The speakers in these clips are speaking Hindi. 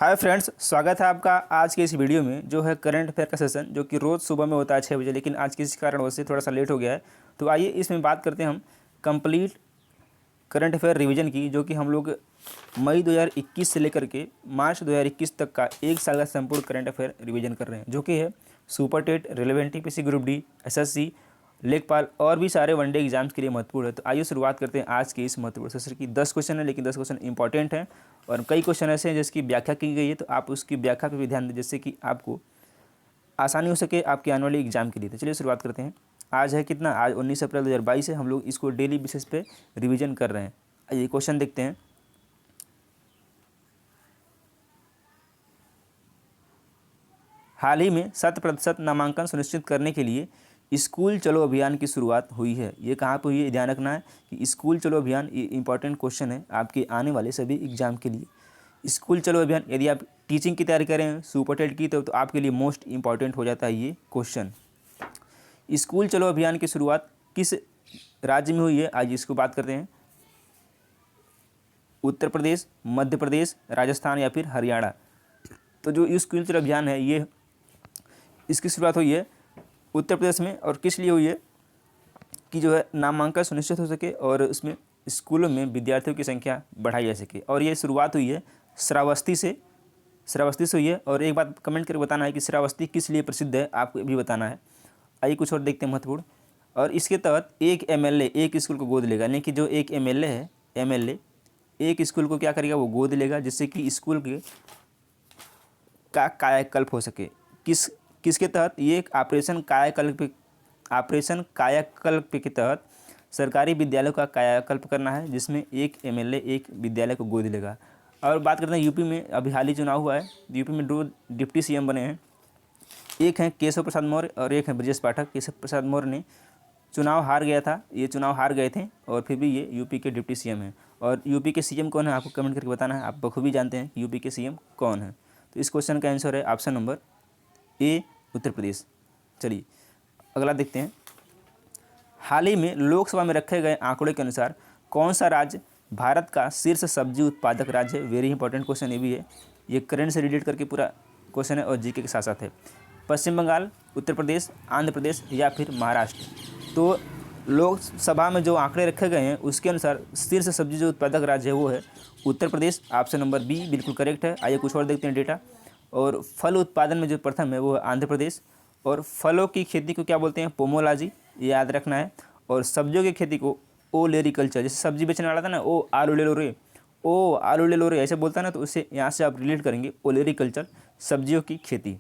हाय फ्रेंड्स, स्वागत है आपका आज के इस वीडियो में जो है करंट अफेयर का सेशन, जो कि रोज़ सुबह में होता है 6 बजे, लेकिन आज किसी कारणवश से थोड़ा सा लेट हो गया है। तो आइए इसमें बात करते हैं हम कंप्लीट करंट अफेयर रिवीजन की, जो कि हम लोग मई 2021 से लेकर के मार्च 2021 तक का एक साल का संपूर्ण करंट अफेयर रिवीजन कर रहे हैं, जो कि है super TET, relevant TPC group D, SSC, Lekhpal और भी सारे वनडे एग्जाम्स के लिए महत्वपूर्ण है। तो आइए शुरुआत करते हैं आज के इस महत्वपूर्ण सेशन की। 10 क्वेश्चन है, लेकिन 10 क्वेश्चन इंपॉर्टेंट हैं और कई क्वेश्चन ऐसे हैं जिसकी व्याख्या की गई है, तो आप उसकी व्याख्या पर भी ध्यान दें, जिससे कि आपको आसानी हो सके आपके आने वाले एग्जाम के लिए। तो चलिए शुरुआत करते हैं। आज है कितना, आज 19 अप्रैल 2022 है। हम लोग इसको डेली बेसिस पे रिवीजन कर रहे हैं। आइए क्वेश्चन देखते हैं। हाल ही में 100% नामांकन सुनिश्चित करने के लिए स्कूल चलो अभियान की शुरुआत हुई है। ये कहाँ पर हुई है, ध्यान रखना है कि स्कूल चलो अभियान ये इंपॉर्टेंट क्वेश्चन है आपके आने वाले सभी एग्जाम के लिए। स्कूल चलो अभियान, यदि आप टीचिंग की तैयारी करें सुपर टेट की, तो आपके लिए मोस्ट इंपॉर्टेंट हो जाता है ये क्वेश्चन। स्कूल चलो अभियान की शुरुआत किस राज्य में हुई है, आज इसको बात करते हैं। उत्तर प्रदेश, मध्य प्रदेश, राजस्थान या फिर हरियाणा। तो जो स्कूल चलो अभियान है ये इसकी शुरुआत हुई है उत्तर प्रदेश में, और किस लिए हुई है कि जो है नामांकन सुनिश्चित हो सके और उसमें स्कूलों में विद्यार्थियों की संख्या बढ़ाई जा सके। और ये शुरुआत हुई है श्रावस्ती से हुई है। और एक बात कमेंट करके बताना है कि श्रावस्ती किस लिए प्रसिद्ध है, आपको भी बताना है। आइए कुछ और देखते हैं महत्वपूर्ण। और इसके तहत एक एमएलए एक स्कूल को गोद लेगा, यानी कि जो एक एमएलए है, एमएलए एक स्कूल को क्या करेगा, वो गोद लेगा, जिससे कि स्कूल के का कायाकल्प हो सके। किसके तहत, ये एक ऑपरेशन कायाकल्प के तहत सरकारी विद्यालयों का कायाकल्प करना है, जिसमें एक एमएलए एक विद्यालय को गोद लेगा। और बात करते हैं यूपी में, अभी हाल ही चुनाव हुआ है। यूपी में 2 डिप्टी सीएम बने हैं, एक हैं केशव प्रसाद मौर्य और एक हैं ब्रजेश पाठक। केशव प्रसाद मौर्य ने चुनाव हार गए थे और फिर भी ये यूपी के डिप्टी सीएम हैं। और यूपी के सीएम कौन है, आपको कमेंट करके बताना है। आप बखूबी जानते हैं यूपी के सीएम कौन है। तो इस क्वेश्चन का आंसर है ऑप्शन नंबर ए, उत्तर प्रदेश। चलिए अगला देखते हैं। हाल ही में लोकसभा में रखे गए आंकड़े के अनुसार कौन सा राज्य भारत का शीर्ष सब्जी उत्पादक राज्य है। वेरी इंपॉर्टेंट क्वेश्चन ये भी है, ये करंट से रिलेट करके पूरा क्वेश्चन है और जीके के साथ साथ है। पश्चिम बंगाल, उत्तर प्रदेश, आंध्र प्रदेश या फिर महाराष्ट्र। तो लोकसभा में जो आंकड़े रखे गए हैं उसके अनुसार शीर्ष सब्जी जो उत्पादक राज्य है वो है Uttar Pradesh. Option number B बिल्कुल करेक्ट है। आइए कुछ और देखते हैं डेटा। और फल उत्पादन में जो प्रथम है वो है आंध्र प्रदेश। और फलों की खेती को क्या बोलते हैं, पोमोलॉजी, ये याद रखना है। और सब्जियों की खेती को ओलेरिकल्चर, जैसे सब्जी बेचने वाला था ना, ओ आलू ले लो रे ऐसे बोलता है ना, तो उससे यहाँ से आप रिलेट करेंगे ओलेरिकल्चर, सब्जियों की खेती।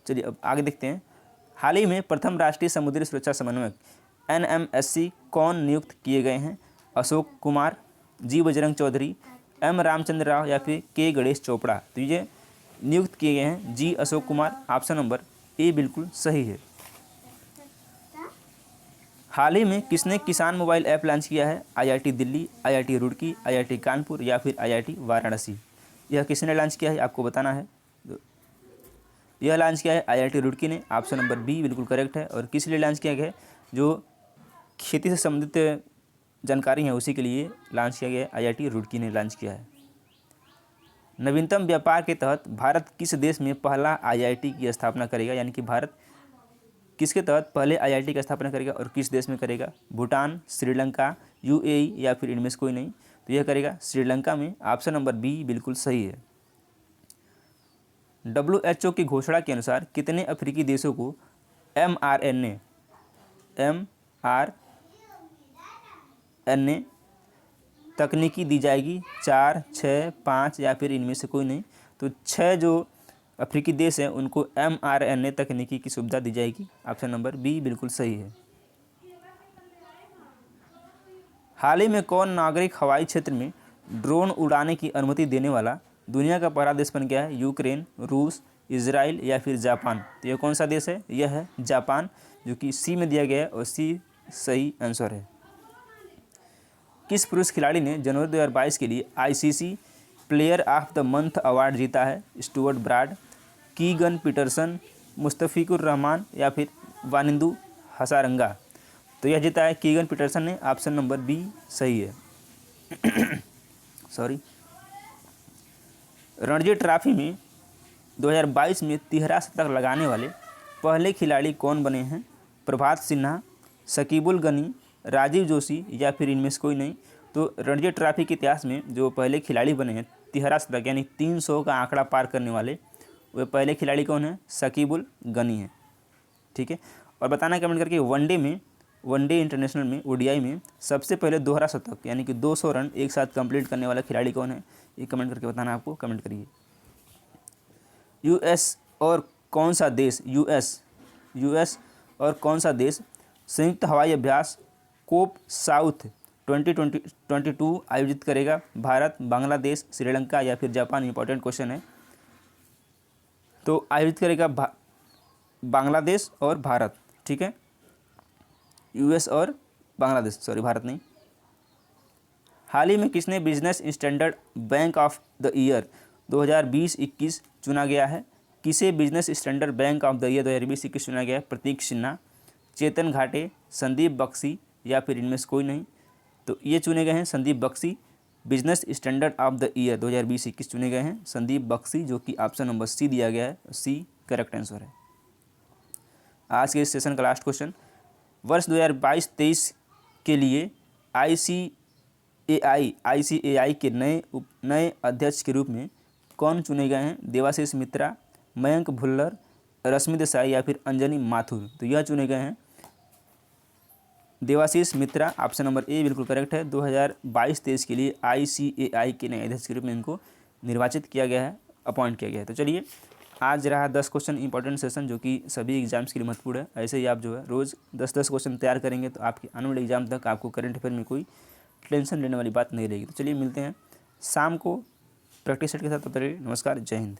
चलिए अब आगे देखते हैं। हाल ही में प्रथम राष्ट्रीय समुद्री सुरक्षा समन्वयक NMSC कौन नियुक्त किए गए हैं। अशोक कुमार, जी बजरंग चौधरी, M रामचंद्र राव या फिर K गणेश चोपड़ा। तो ये नियुक्त किए गए हैं G Ashok Kumar. Option number A बिल्कुल सही है। हाल ही में किसने किसान मोबाइल ऐप लॉन्च किया है। IIT Delhi, IIT Roorkee, IIT Kanpur या फिर IIT वाराणसी। यह किसने लॉन्च किया है, आपको बताना है। यह लॉन्च किया है IIT रुड़की ने। ऑप्शन नंबर बी बिल्कुल करेक्ट है। और किस लिए लॉन्च किया गया है, जो खेती से संबंधित जानकारी है उसी के लिए लॉन्च किया गया है, IIT रुड़की ने लॉन्च किया है। नवीनतम व्यापार के तहत भारत किस देश में पहला IIT की स्थापना करेगा, यानी कि भारत किसके तहत पहले IIT की स्थापना करेगा और किस देश में करेगा। भूटान, श्रीलंका, UAE या फिर इनमें से कोई नहीं। तो यह करेगा श्रीलंका में। ऑप्शन नंबर बी बिल्कुल सही है। WHO की घोषणा के अनुसार कितने अफ्रीकी देशों को mRNA तकनीकी दी जाएगी। 4, 6, 5 या फिर इनमें से कोई नहीं। तो 6 जो अफ्रीकी देश हैं उनको mRNA तकनीकी की सुविधा दी जाएगी। ऑप्शन नंबर बी बिल्कुल सही है। हाल ही में कौन नागरिक हवाई क्षेत्र में ड्रोन उड़ाने की अनुमति देने वाला दुनिया का पहला देश बन गया है। यूक्रेन, रूस, इजराइल या फिर जापान। तो यह कौन सा देश है, यह है जापान, जो कि सी में दिया गया है और सी सही आंसर है। किस पुरुष खिलाड़ी ने जनवरी 2022 के लिए ICC player of the month award जीता है। Stuart Broad, Keegan Petersen, Mustafizur Rahman या फिर वानिंदु हसारंगा। तो यह जीता है कीगन पीटरसन ने। ऑप्शन नंबर बी सही है। सॉरी। रणजी ट्रॉफी में 2022 में तिहरा शतक लगाने वाले पहले खिलाड़ी कौन बने हैं? प्रभात सिन्हा, शकीबुल गनी, राजीव जोशी या फिर इनमें से कोई नहीं। तो रणजी ट्रॉफी के इतिहास में जो पहले खिलाड़ी बने हैं तिहरा शतक यानी 300 का आंकड़ा पार करने वाले, वे पहले खिलाड़ी कौन है? शकीबुल गनी है। ठीक है, और बताना कमेंट करके वनडे इंटरनेशनल में ओडीआई में सबसे पहले दोहरा शतक यानी कि 200 रन एक साथ कंप्लीट करने वाला खिलाड़ी कौन है? ये कमेंट करके बताना आपको, कमेंट करिए। यूएस और कौन सा देश और कौन सा देश संयुक्त हवाई अभ्यास कोप साउथ 2022 आयोजित करेगा? भारत, बांग्लादेश, श्रीलंका या फिर जापान? इंपॉर्टेंट क्वेश्चन है। तो आयोजित करेगा बांग्लादेश और भारत। ठीक है, यूएस और बांग्लादेश, सॉरी भारत नहीं। हाल ही में किसने business standard bank of the year 2020-21 चुना गया है? किसे business standard bank of the year 2020-21 चुना गया है? प्रतीक सिन्हा, चेतन घाटे, संदीप बख्शी या फिर इनमें से कोई नहीं। तो ये चुने गए हैं Sandeep Bakshi, business standard of the year 2020-21 चुने गए हैं संदीप बख्शी, जो कि ऑप्शन नंबर सी दिया गया है, सी करेक्ट आंसर है। आज के इस सेशन का लास्ट क्वेश्चन, वर्ष 2022-23 के लिए आईसीएआई के नए अध्यक्ष के रूप में कौन चुने गए हैं? देवाशीष मित्रा, मयंक भुल्लर, रश्मि देसाई या फिर अंजनी माथुर? तो यह चुने गए हैं देवाशीष मित्रा, ऑप्शन नंबर ए बिल्कुल करेक्ट है। 2022-23 के लिए आईसीएआई के नए अध्यक्ष के रूप में इनको निर्वाचित किया गया है, अपॉइंट किया गया है। तो चलिए, आज रहा 10 क्वेश्चन इंपॉर्टेंट सेशन जो कि सभी एग्जाम्स के लिए महत्वपूर्ण है। ऐसे ही आप जो है रोज़ 10-10 क्वेश्चन तैयार करेंगे तो आपके आने वाले एग्जाम तक आपको करंट अफेयर में कोई टेंशन लेने वाली बात नहीं रहेगी। तो चलिए मिलते हैं शाम को प्रैक्टिस सेट के साथ। तब तक नमस्कार, जय हिंद।